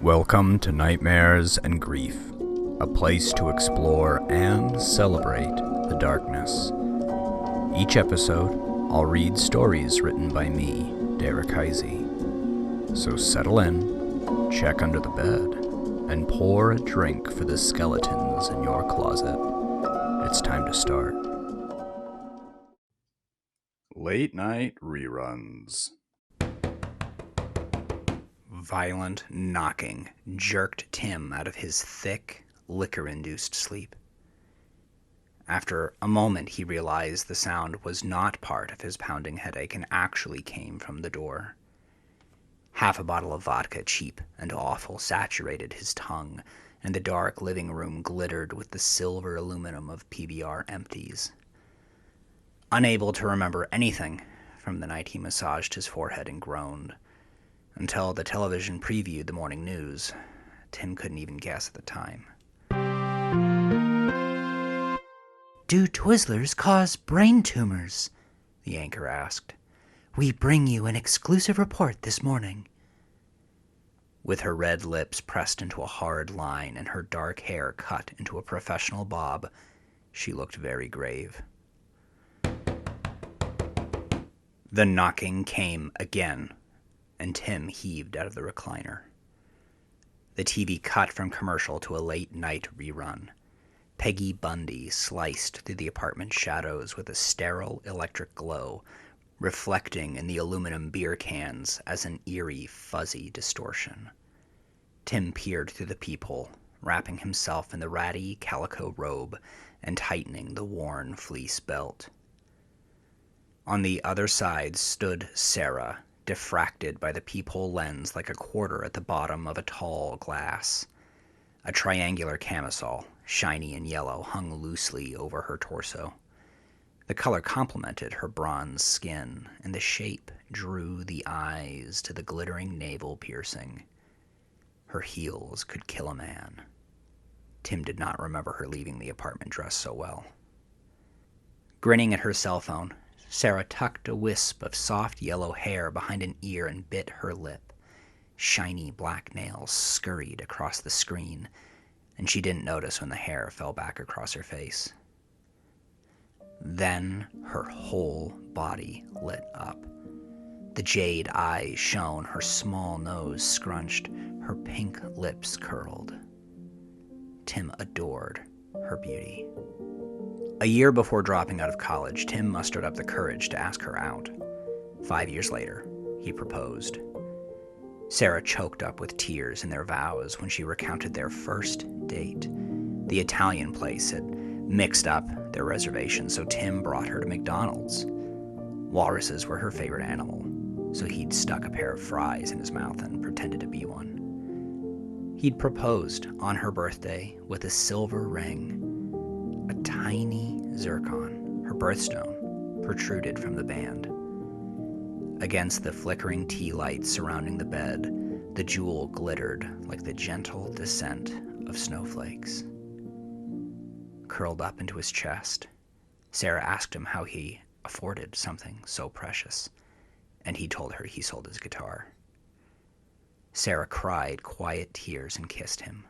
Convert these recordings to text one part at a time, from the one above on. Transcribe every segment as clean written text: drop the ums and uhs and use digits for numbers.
Welcome to Nightmares and Grief, a place to explore and celebrate the darkness. Each episode, I'll read stories written by me, Derrick Heisey. So settle in, check under the bed, and pour a drink for the skeletons in your closet. It's time to start. Late Night Reruns. Violent knocking jerked Tim out of his thick, liquor-induced sleep. After a moment, he realized the sound was not part of his pounding headache and actually came from the door. Half a bottle of vodka, cheap and awful, saturated his tongue, and the dark living room glittered with the silver aluminum of PBR empties. Unable to remember anything from the night he massaged his forehead and groaned, until the television previewed the morning news. Tim couldn't even guess at the time. Do Twizzlers cause brain tumors? The anchor asked. We bring you an exclusive report this morning. With her red lips pressed into a hard line and her dark hair cut into a professional bob, she looked very grave. The knocking came again, and Tim heaved out of the recliner. The TV cut from commercial to a late-night rerun. Peggy Bundy sliced through the apartment shadows with a sterile electric glow, reflecting in the aluminum beer cans as an eerie, fuzzy distortion. Tim peered through the peephole, wrapping himself in the ratty calico robe and tightening the worn fleece belt. On the other side stood Sarah, diffracted by the peephole lens like a quarter at the bottom of a tall glass. A triangular camisole, shiny and yellow, hung loosely over her torso. The color complemented her bronze skin, and the shape drew the eyes to the glittering navel piercing. Her heels could kill a man. Tim did not remember her leaving the apartment dressed so well. Grinning at her cell phone, Sarah tucked a wisp of soft yellow hair behind an ear and bit her lip. Shiny black nails scurried across the screen, and she didn't notice when the hair fell back across her face. Then her whole body lit up. The jade eyes shone, her small nose scrunched, her pink lips curled. Tim adored her beauty. A year before dropping out of college, Tim mustered up the courage to ask her out. 5 years later, he proposed. Sarah choked up with tears in their vows when she recounted their first date. The Italian place had mixed up their reservations, so Tim brought her to McDonald's. Walruses were her favorite animal, so he'd stuck a pair of fries in his mouth and pretended to be one. He'd proposed on her birthday with a silver ring. A tiny zircon, her birthstone, protruded from the band. Against the flickering tea lights surrounding the bed, the jewel glittered like the gentle descent of snowflakes. Curled up into his chest, Sarah asked him how he afforded something so precious, and he told her he sold his guitar. Sarah cried quiet tears and kissed him.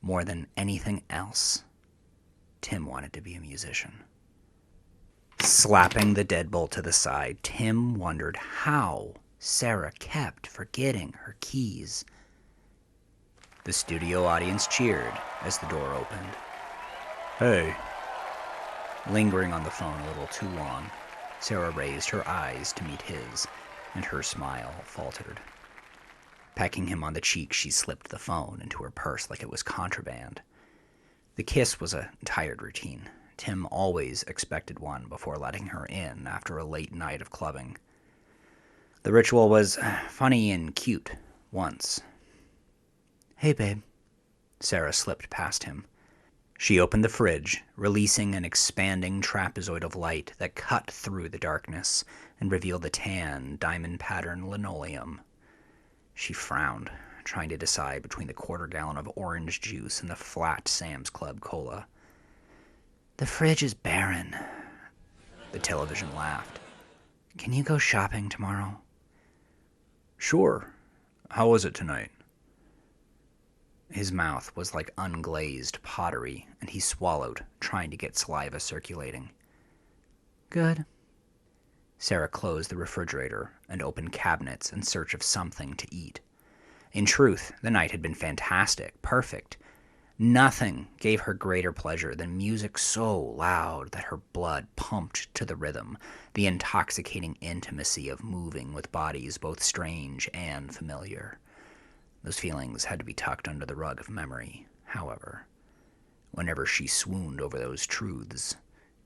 More than anything else, Tim wanted to be a musician. Slapping the deadbolt to the side, Tim wondered how Sarah kept forgetting her keys. The studio audience cheered as the door opened. Hey. Lingering on the phone a little too long, Sarah raised her eyes to meet his, and her smile faltered. Pecking him on the cheek, she slipped the phone into her purse like it was contraband. The kiss was a tired routine. Tim always expected one before letting her in after a late night of clubbing. The ritual was funny and cute once. Hey, babe. Sarah slipped past him. She opened the fridge, releasing an expanding trapezoid of light that cut through the darkness and revealed the tan, diamond-patterned linoleum. She frowned, trying to decide between the quarter-gallon of orange juice and the flat Sam's Club cola. The fridge is barren. The television laughed. Can you go shopping tomorrow? Sure. How was it tonight? His mouth was like unglazed pottery, and he swallowed, trying to get saliva circulating. Good. Sarah closed the refrigerator and opened cabinets in search of something to eat. In truth, the night had been fantastic, perfect. Nothing gave her greater pleasure than music so loud that her blood pumped to the rhythm, the intoxicating intimacy of moving with bodies both strange and familiar. Those feelings had to be tucked under the rug of memory, however. Whenever she swooned over those truths,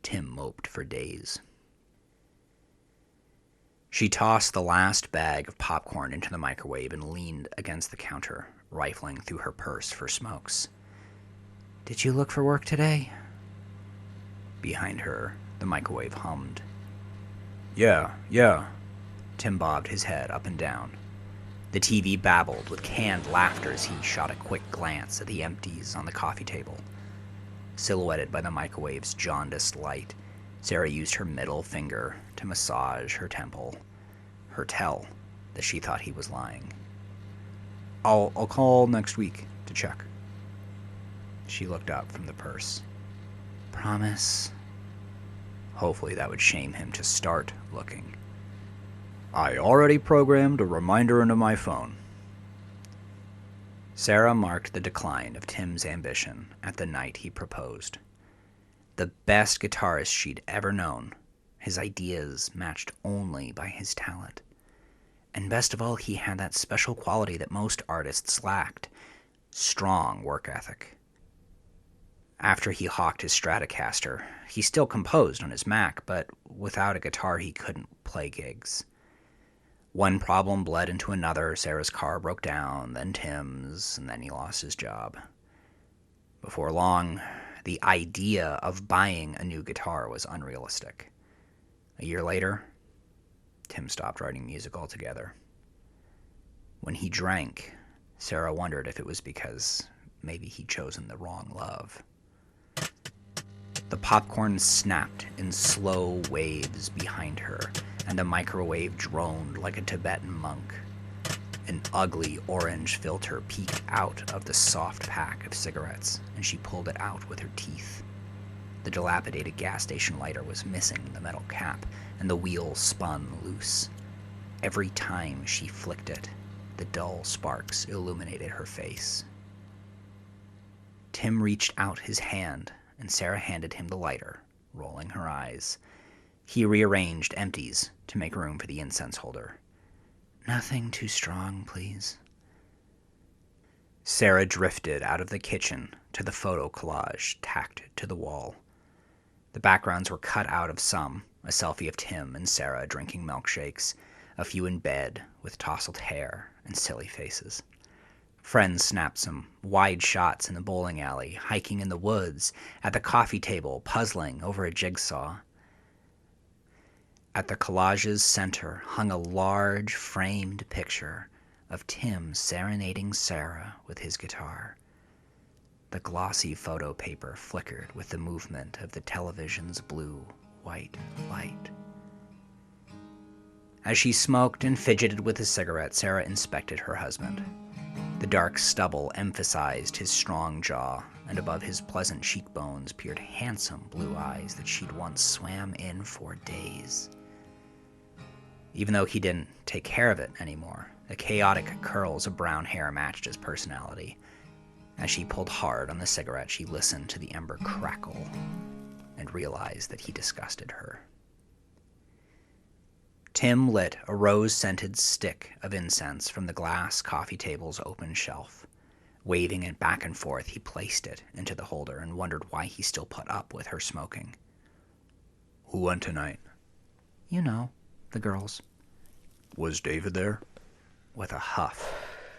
Tim moped for days. She tossed the last bag of popcorn into the microwave and leaned against the counter, rifling through her purse for smokes. Did you look for work today? Behind her, the microwave hummed. Yeah. Tim bobbed his head up and down. The TV babbled with canned laughter as he shot a quick glance at the empties on the coffee table. Silhouetted by the microwave's jaundiced light, Sarah used her middle finger to massage her temple, her tell that she thought he was lying. I'll call next week to check. She looked up from the purse. Promise? Hopefully that would shame him to start looking. I already programmed a reminder into my phone. Sarah marked the decline of Tim's ambition at the night he proposed. The best guitarist she'd ever known, his ideas matched only by his talent. And best of all, he had that special quality that most artists lacked, strong work ethic. After he hawked his Stratocaster, he still composed on his Mac, but without a guitar he couldn't play gigs. One problem bled into another. Sarah's car broke down, then Tim's, and then he lost his job. Before long, the idea of buying a new guitar was unrealistic. A year later, Tim stopped writing music altogether. When he drank, Sarah wondered if it was because maybe he'd chosen the wrong love. The popcorn snapped in slow waves behind her, and the microwave droned like a Tibetan monk. An ugly orange filter peeked out of the soft pack of cigarettes, and she pulled it out with her teeth. The dilapidated gas station lighter was missing the metal cap, and the wheel spun loose. Every time she flicked it, the dull sparks illuminated her face. Tim reached out his hand, and Sarah handed him the lighter, rolling her eyes. He rearranged empties to make room for the incense holder. Nothing too strong, please. Sarah drifted out of the kitchen to the photo collage tacked to the wall. The backgrounds were cut out of some, a selfie of Tim and Sarah drinking milkshakes, a few in bed with tousled hair and silly faces. Friends snapped some wide shots in the bowling alley, hiking in the woods, at the coffee table, puzzling over a jigsaw. At the collage's center hung a large framed picture of Tim serenading Sarah with his guitar. The glossy photo paper flickered with the movement of the television's blue-white light. As she smoked and fidgeted with a cigarette, Sarah inspected her husband. The dark stubble emphasized his strong jaw, and above his pleasant cheekbones peered handsome blue eyes that she'd once swam in for days. Even though he didn't take care of it anymore, the chaotic curls of brown hair matched his personality. As she pulled hard on the cigarette, she listened to the ember crackle and realized that he disgusted her. Tim lit a rose-scented stick of incense from the glass coffee table's open shelf. Waving it back and forth, he placed it into the holder and wondered why he still put up with her smoking. Who went tonight? You know, the girls. Was David there? With a huff,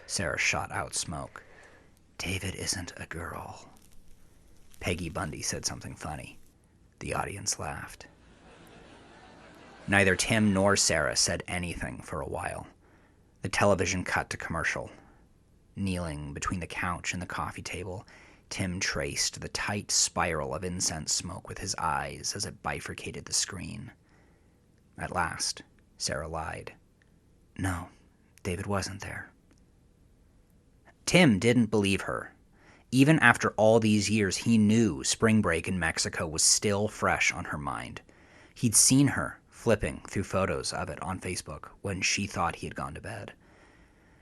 Sarah shot out smoke. David isn't a girl. Peggy Bundy said something funny. The audience laughed. Neither Tim nor Sarah said anything for a while. The television cut to commercial. Kneeling between the couch and the coffee table, Tim traced the tight spiral of incense smoke with his eyes as it bifurcated the screen. At last, Sarah lied. No, David wasn't there. Tim didn't believe her. Even after all these years, he knew spring break in Mexico was still fresh on her mind. He'd seen her flipping through photos of it on Facebook when she thought he had gone to bed.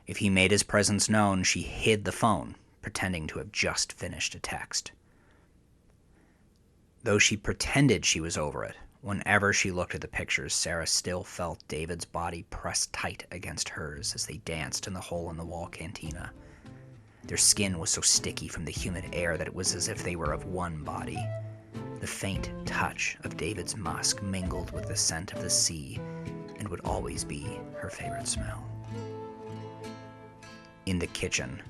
If he made his presence known, she hid the phone, pretending to have just finished a text. Though she pretended she was over it, whenever she looked at the pictures, Sarah still felt David's body pressed tight against hers as they danced in the hole-in-the-wall cantina. Their skin was so sticky from the humid air that it was as if they were of one body. The faint touch of David's musk mingled with the scent of the sea and would always be her favorite smell. In the kitchen,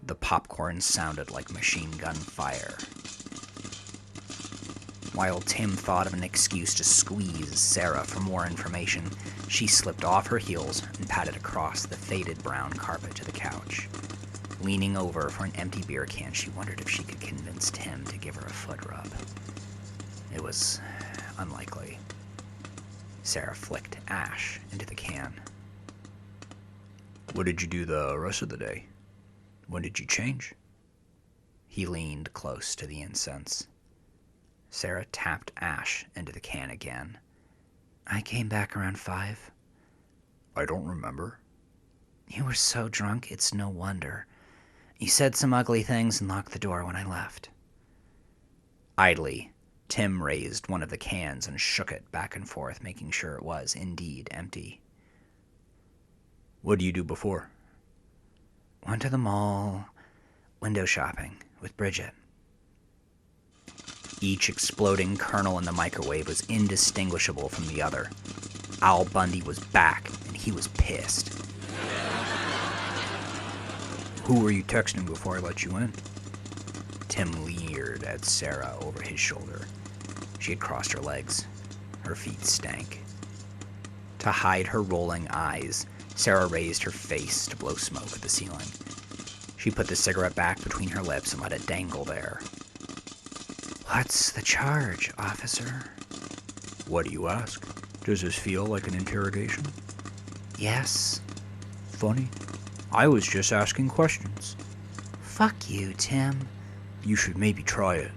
the popcorn sounded like machine gun fire. While Tim thought of an excuse to squeeze Sarah for more information, she slipped off her heels and padded across the faded brown carpet to the couch. Leaning over for an empty beer can, she wondered if she could convince Tim to give her a foot rub. It was unlikely. Sarah flicked ash into the can. "What did you do the rest of the day? When did you change?" He leaned close to the incense. Sarah tapped ash into the can again. "I came back around 5. "I don't remember." "You were so drunk, it's no wonder. You said some ugly things and locked the door when I left." Idly, Tim raised one of the cans and shook it back and forth, making sure it was indeed empty. "What do you do before?" "Went to the mall, window shopping with Bridget." Each exploding kernel in the microwave was indistinguishable from the other. Al Bundy was back, and he was pissed. "Who were you texting before I let you in?" Tim leered at Sarah over his shoulder. She had crossed her legs. Her feet stank. To hide her rolling eyes, Sarah raised her face to blow smoke at the ceiling. She put the cigarette back between her lips and let it dangle there. "What's the charge, officer?" "What do you ask? Does this feel like an interrogation?" "Yes." "Funny. I was just asking questions." "Fuck you, Tim." "You should maybe try it."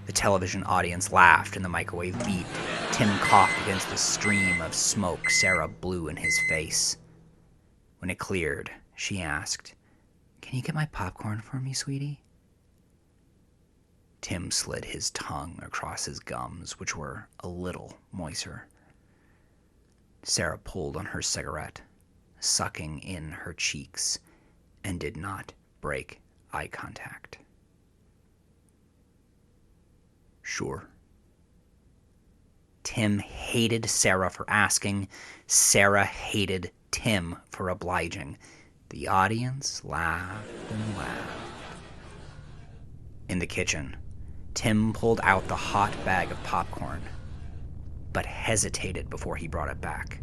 The television audience laughed and the microwave beeped. Tim coughed against the stream of smoke Sarah blew in his face. When it cleared, she asked, "Can you get my popcorn for me, sweetie?" Tim slid his tongue across his gums, which were a little moister. Sarah pulled on her cigarette, sucking in her cheeks, and did not break eye contact. "Sure." Tim hated Sarah for asking. Sarah hated Tim for obliging. The audience laughed and laughed. In the kitchen, Tim pulled out the hot bag of popcorn, but hesitated before he brought it back.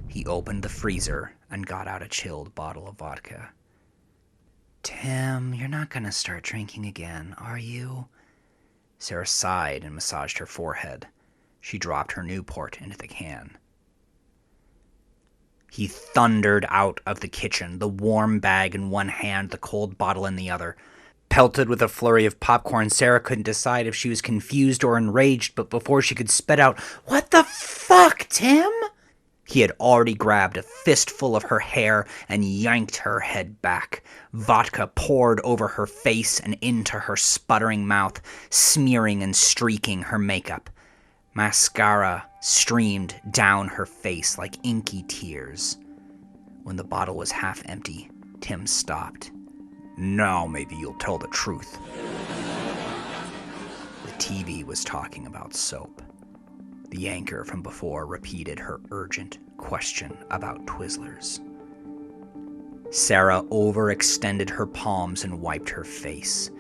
He opened the freezer and got out a chilled bottle of vodka. "Tim, you're not going to start drinking again, are you?" Sarah sighed and massaged her forehead. She dropped her Newport into the can. He thundered out of the kitchen, the warm bag in one hand, the cold bottle in the other. Pelted with a flurry of popcorn, Sarah couldn't decide if she was confused or enraged, but before she could spit out, "What the fuck, Tim?" he had already grabbed a fistful of her hair and yanked her head back. Vodka poured over her face and into her sputtering mouth, smearing and streaking her makeup. Mascara streamed down her face like inky tears. When the bottle was half empty, Tim stopped. "Now maybe you'll tell the truth." The TV was talking about soap. The anchor from before repeated her urgent question about Twizzlers. Sarah overextended her palms and wiped her face.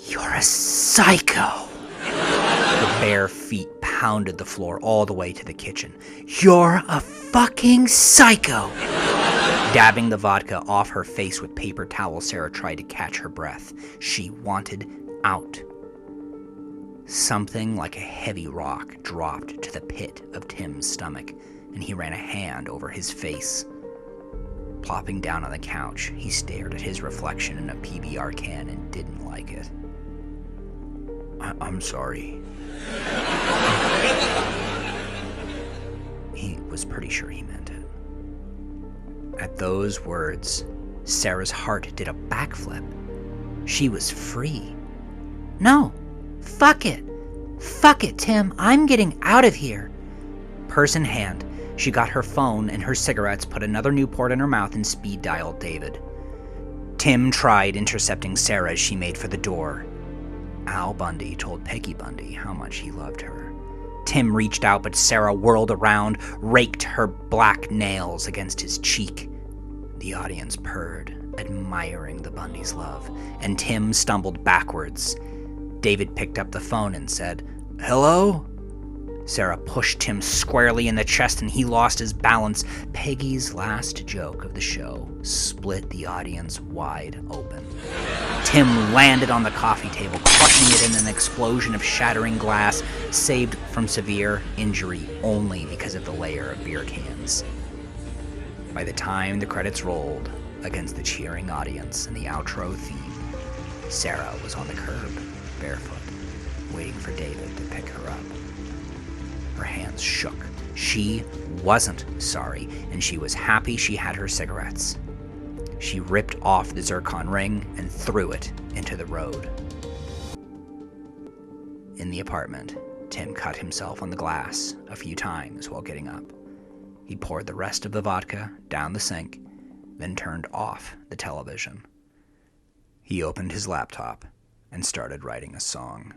"You're a psycho!" The bare feet pounded the floor all the way to the kitchen. "You're a fucking psycho!" Dabbing the vodka off her face with paper towel, Sarah tried to catch her breath. She wanted out. Something like a heavy rock dropped to the pit of Tim's stomach, and he ran a hand over his face. Plopping down on the couch, he stared at his reflection in a PBR can and didn't like it. I'm sorry. He was pretty sure he meant it. At those words, Sarah's heart did a backflip. She was free. No, fuck it. Fuck it, Tim. I'm getting out of here. Purse in hand, she got her phone and her cigarettes, put another Newport in her mouth, and speed dialed David. Tim tried intercepting Sarah as she made for the door. Al Bundy told Peggy Bundy how much he loved her. Tim reached out, but Sarah whirled around, raked her black nails against his cheek. The audience purred, admiring the Bundy's love, and Tim stumbled backwards. David picked up the phone and said, "Hello?" Sarah pushed Tim squarely in the chest and he lost his balance. Peggy's last joke of the show split the audience wide open. Tim landed on the coffee table, crushing it in an explosion of shattering glass, saved from severe injury only because of the layer of beer cans. By the time the credits rolled against the cheering audience and the outro theme, Sarah was on the curb, barefoot, waiting for David to pick her up. Her hands shook. She wasn't sorry, and she was happy she had her cigarettes. She ripped off the zircon ring and threw it into the road. In the apartment, Tim cut himself on the glass a few times while getting up. He poured the rest of the vodka down the sink, then turned off the television. He opened his laptop and started writing a song.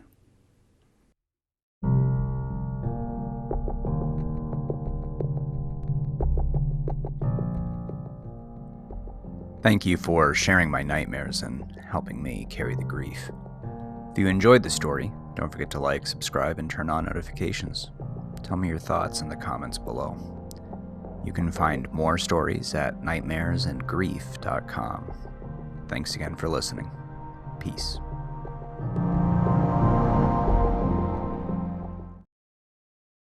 Thank you for sharing my nightmares and helping me carry the grief. If you enjoyed the story, don't forget to like, subscribe, and turn on notifications. Tell me your thoughts in the comments below. You can find more stories at nightmaresandgrief.com. Thanks again for listening. Peace.